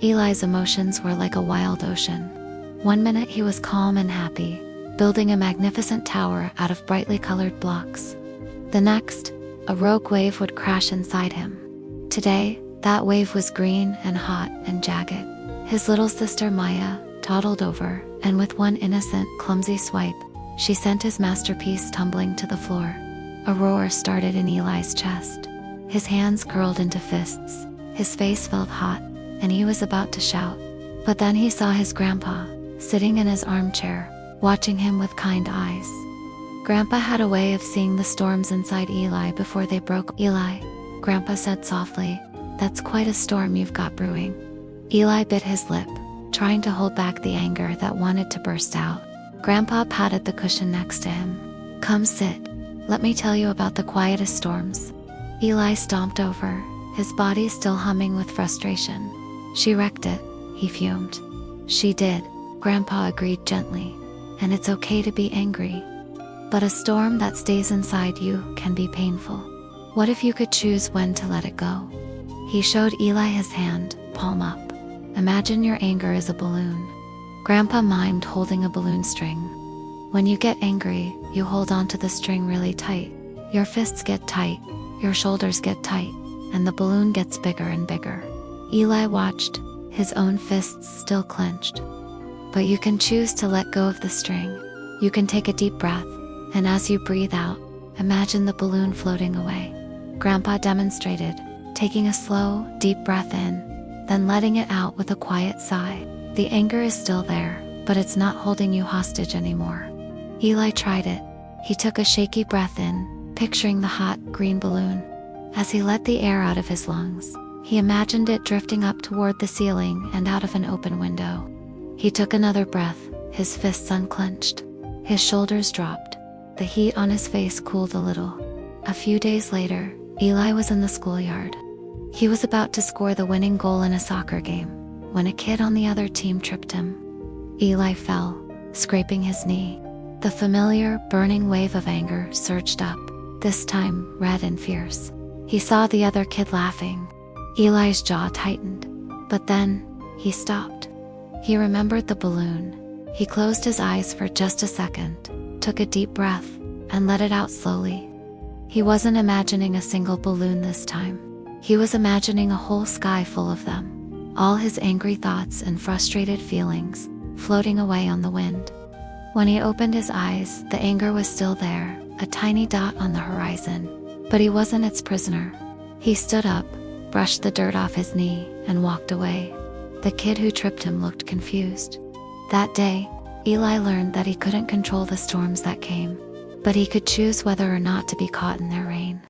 Eli's emotions were like a wild ocean. One minute he was calm and happy, building a magnificent tower out of brightly colored blocks. The next, a rogue wave would crash inside him. Today, that wave was green and hot and jagged. His little sister Maya toddled over, and with one innocent, clumsy swipe, she sent his masterpiece tumbling to the floor. A roar started in Eli's chest. His hands curled into fists, his face felt hot, and he was about to shout. But then he saw his grandpa, sitting in his armchair, watching him with kind eyes. Grandpa had a way of seeing the storms inside Eli before they broke. "Eli," Grandpa said softly, "that's quite a storm you've got brewing." Eli bit his lip, trying to hold back the anger that wanted to burst out. Grandpa patted the cushion next to him. "Come sit. Let me tell you about the quietest storms." Eli stomped over, his body still humming with frustration. "She wrecked it," he fumed. "She did," Grandpa agreed gently. "And it's okay to be angry. But a storm that stays inside you can be painful. What if you could choose when to let it go?" He showed Eli his hand, palm up. "Imagine your anger is a balloon." Grandpa mimed holding a balloon string. "When you get angry, you hold onto the string really tight. Your fists get tight, your shoulders get tight, and the balloon gets bigger and bigger." Eli watched, his own fists still clenched. "But you can choose to let go of the string. You can take a deep breath, and as you breathe out, imagine the balloon floating away." Grandpa demonstrated, taking a slow, deep breath in, then letting it out with a quiet sigh. "The anger is still there, but it's not holding you hostage anymore." Eli tried it. He took a shaky breath in, picturing the hot, green balloon. As he let the air out of his lungs, he imagined it drifting up toward the ceiling and out of an open window. He took another breath, his fists unclenched. His shoulders dropped. The heat on his face cooled a little. A few days later, Eli was in the schoolyard. He was about to score the winning goal in a soccer game, when a kid on the other team tripped him. Eli fell, scraping his knee. The familiar, burning wave of anger surged up, this time red and fierce. He saw the other kid laughing. Eli's jaw tightened. But then, he stopped. He remembered the balloon. He closed his eyes for just a second, took a deep breath, and let it out slowly. He wasn't imagining a single balloon this time. He was imagining a whole sky full of them. All his angry thoughts and frustrated feelings, floating away on the wind. When he opened his eyes, the anger was still there, a tiny dot on the horizon. But he wasn't its prisoner. He stood up, brushed the dirt off his knee, and walked away. The kid who tripped him looked confused. That day, Eli learned that he couldn't control the storms that came, but he could choose whether or not to be caught in their rain.